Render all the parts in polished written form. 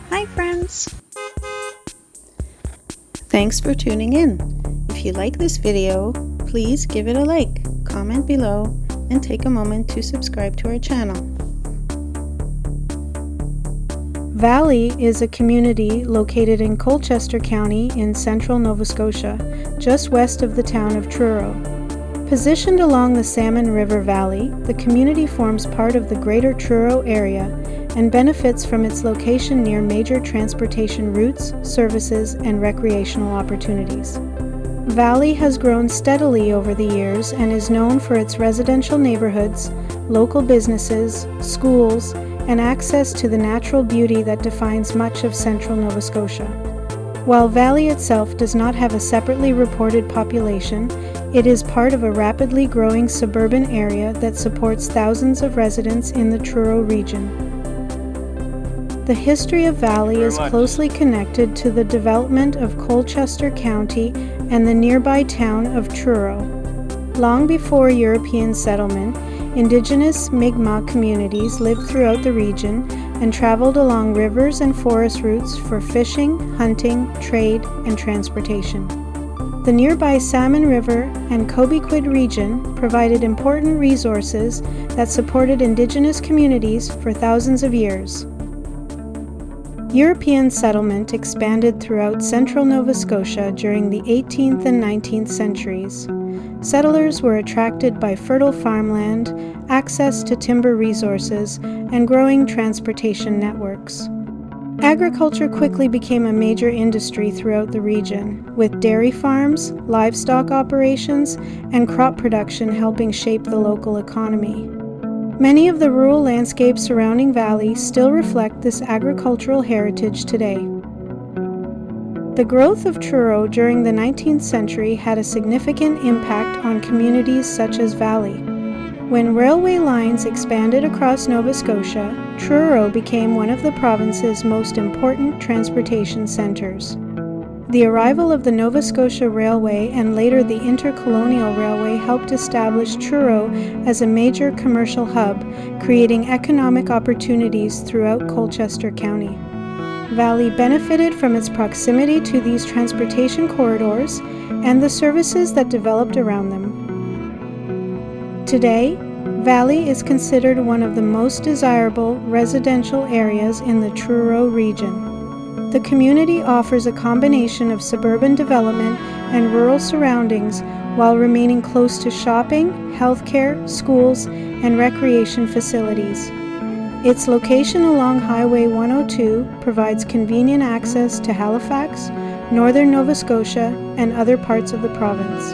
Hi friends! Thanks for tuning in. If you like this video, please give it a like, comment below, and take a moment to subscribe to our channel. Valley is a community located in Colchester County in central Nova Scotia, just west of the town of Truro. Positioned along the Salmon River Valley, the community forms part of the greater Truro area and benefits from its location near major transportation routes, services, and recreational opportunities. Valley has grown steadily over the years and is known for its residential neighborhoods, local businesses, schools, and access to the natural beauty that defines much of central Nova Scotia. While Valley itself does not have a separately reported population, it is part of a rapidly growing suburban area that supports thousands of residents in the Truro region. The history of Valley is closely connected to the development of Colchester County and the nearby town of Truro. Long before European settlement, Indigenous Mi'kmaq communities lived throughout the region and traveled along rivers and forest routes for fishing, hunting, trade, and transportation. The nearby Salmon River and Cobequid region provided important resources that supported Indigenous communities for thousands of years. European settlement expanded throughout central Nova Scotia during the 18th and 19th centuries. Settlers were attracted by fertile farmland, access to timber resources, and growing transportation networks. Agriculture quickly became a major industry throughout the region, with dairy farms, livestock operations, and crop production helping shape the local economy. Many of the rural landscapes surrounding Valley still reflect this agricultural heritage today. The growth of Truro during the 19th century had a significant impact on communities such as Valley. When railway lines expanded across Nova Scotia, Truro became one of the province's most important transportation centres. The arrival of the Nova Scotia Railway and later the Intercolonial Railway helped establish Truro as a major commercial hub, creating economic opportunities throughout Colchester County. Valley benefited from its proximity to these transportation corridors and the services that developed around them. Today, Valley is considered one of the most desirable residential areas in the Truro region. The community offers a combination of suburban development and rural surroundings while remaining close to shopping, healthcare, schools, and recreation facilities. Its location along Highway 102 provides convenient access to Halifax, northern Nova Scotia, and other parts of the province.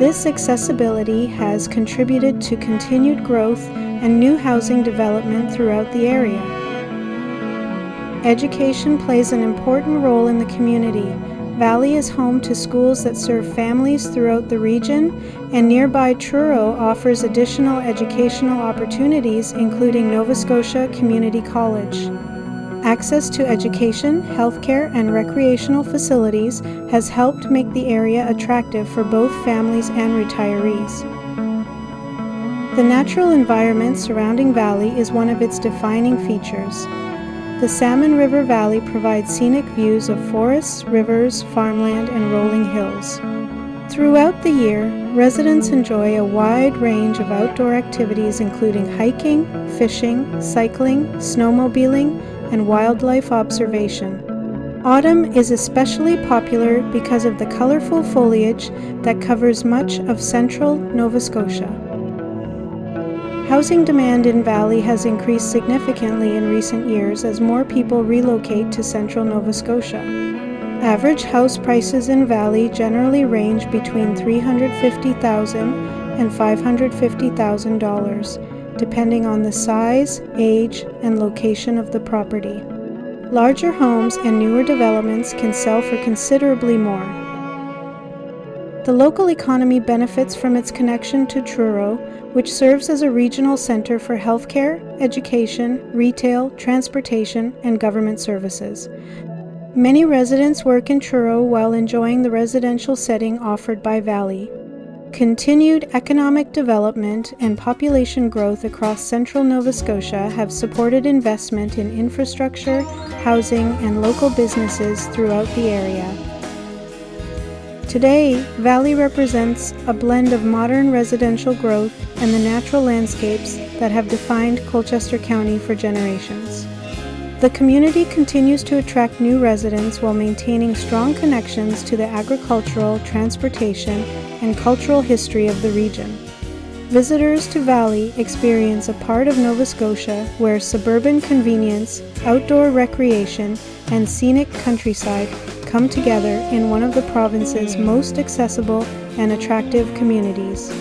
This accessibility has contributed to continued growth and new housing development throughout the area. Education plays an important role in the community. Valley is home to schools that serve families throughout the region, and nearby Truro offers additional educational opportunities, including Nova Scotia Community College. Access to education, healthcare, and recreational facilities has helped make the area attractive for both families and retirees. The natural environment surrounding Valley is one of its defining features. The Salmon River Valley provides scenic views of forests, rivers, farmland, and rolling hills. Throughout the year, residents enjoy a wide range of outdoor activities including hiking, fishing, cycling, snowmobiling, and wildlife observation. Autumn is especially popular because of the colorful foliage that covers much of central Nova Scotia. Housing demand in Valley has increased significantly in recent years as more people relocate to central Nova Scotia. Average house prices in Valley generally range between $350,000 and $550,000, depending on the size, age, and location of the property. Larger homes and newer developments can sell for considerably more. The local economy benefits from its connection to Truro, which serves as a regional center for healthcare, education, retail, transportation, and government services. Many residents work in Truro while enjoying the residential setting offered by Valley. Continued economic development and population growth across central Nova Scotia have supported investment in infrastructure, housing, and local businesses throughout the area. Today, Valley represents a blend of modern residential growth and the natural landscapes that have defined Colchester County for generations. The community continues to attract new residents while maintaining strong connections to the agricultural, transportation, and cultural history of the region. Visitors to Valley experience a part of Nova Scotia where suburban convenience, outdoor recreation, and scenic countryside come together in one of the province's most accessible and attractive communities.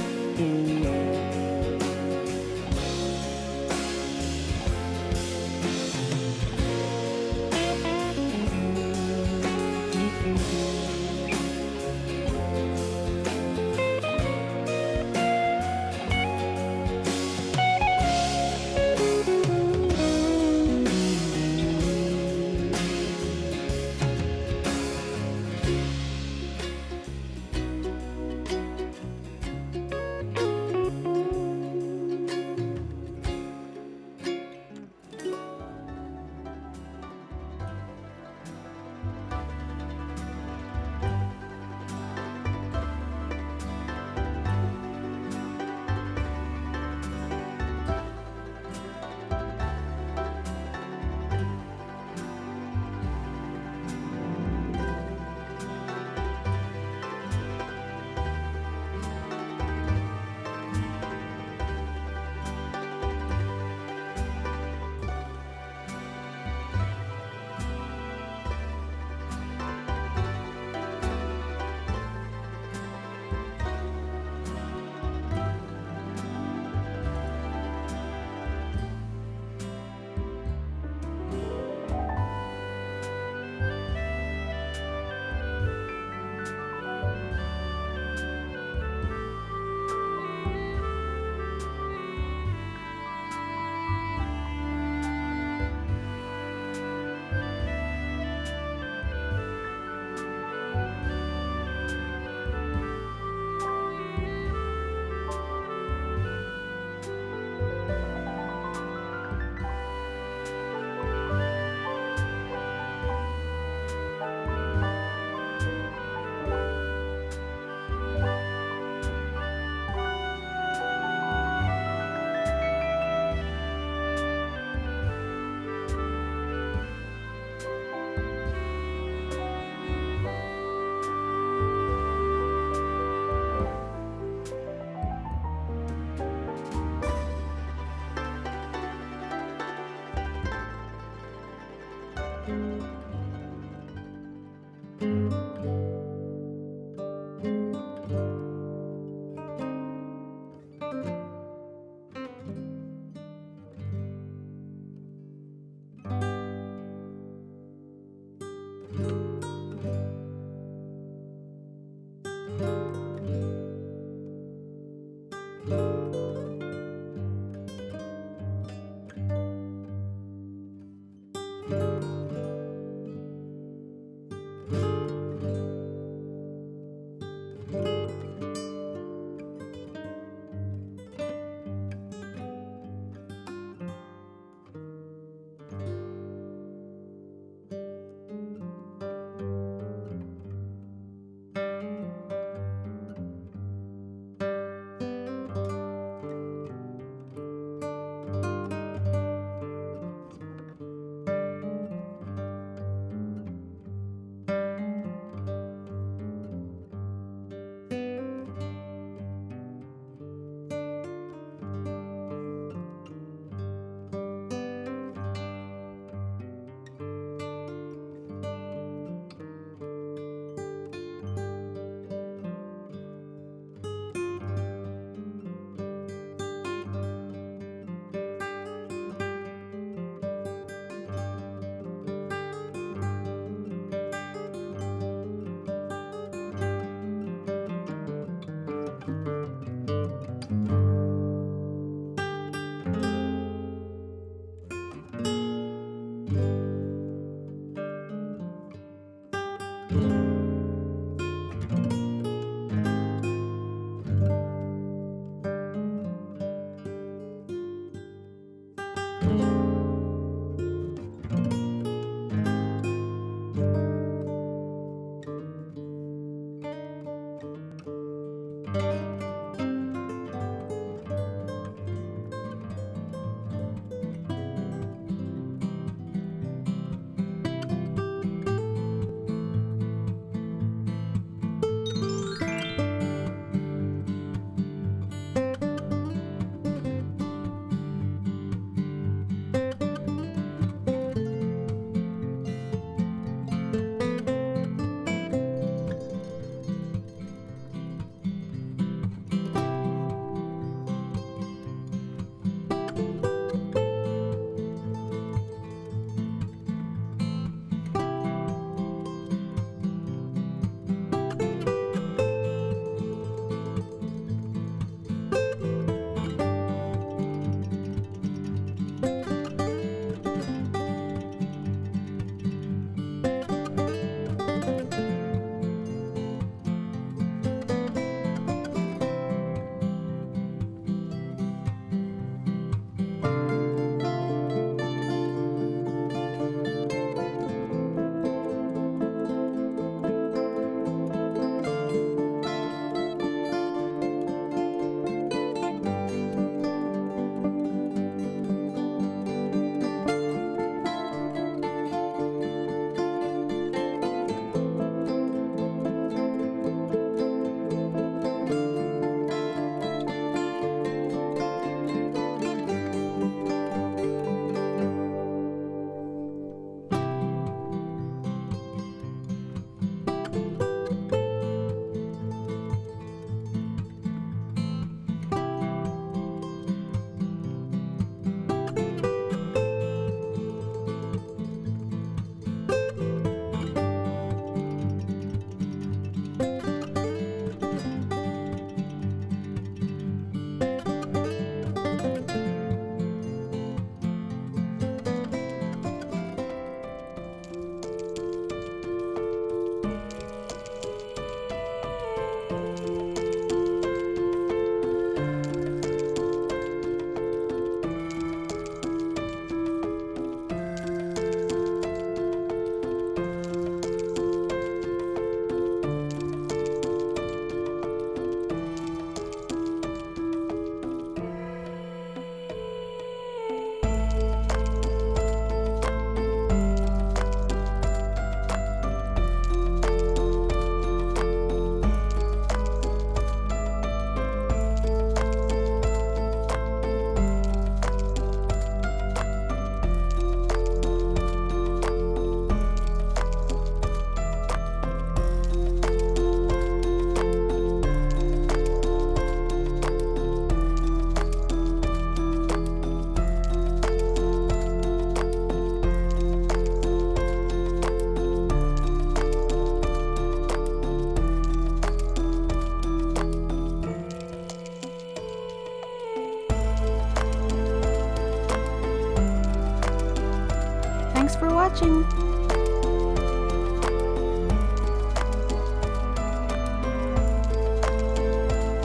Thanks for watching!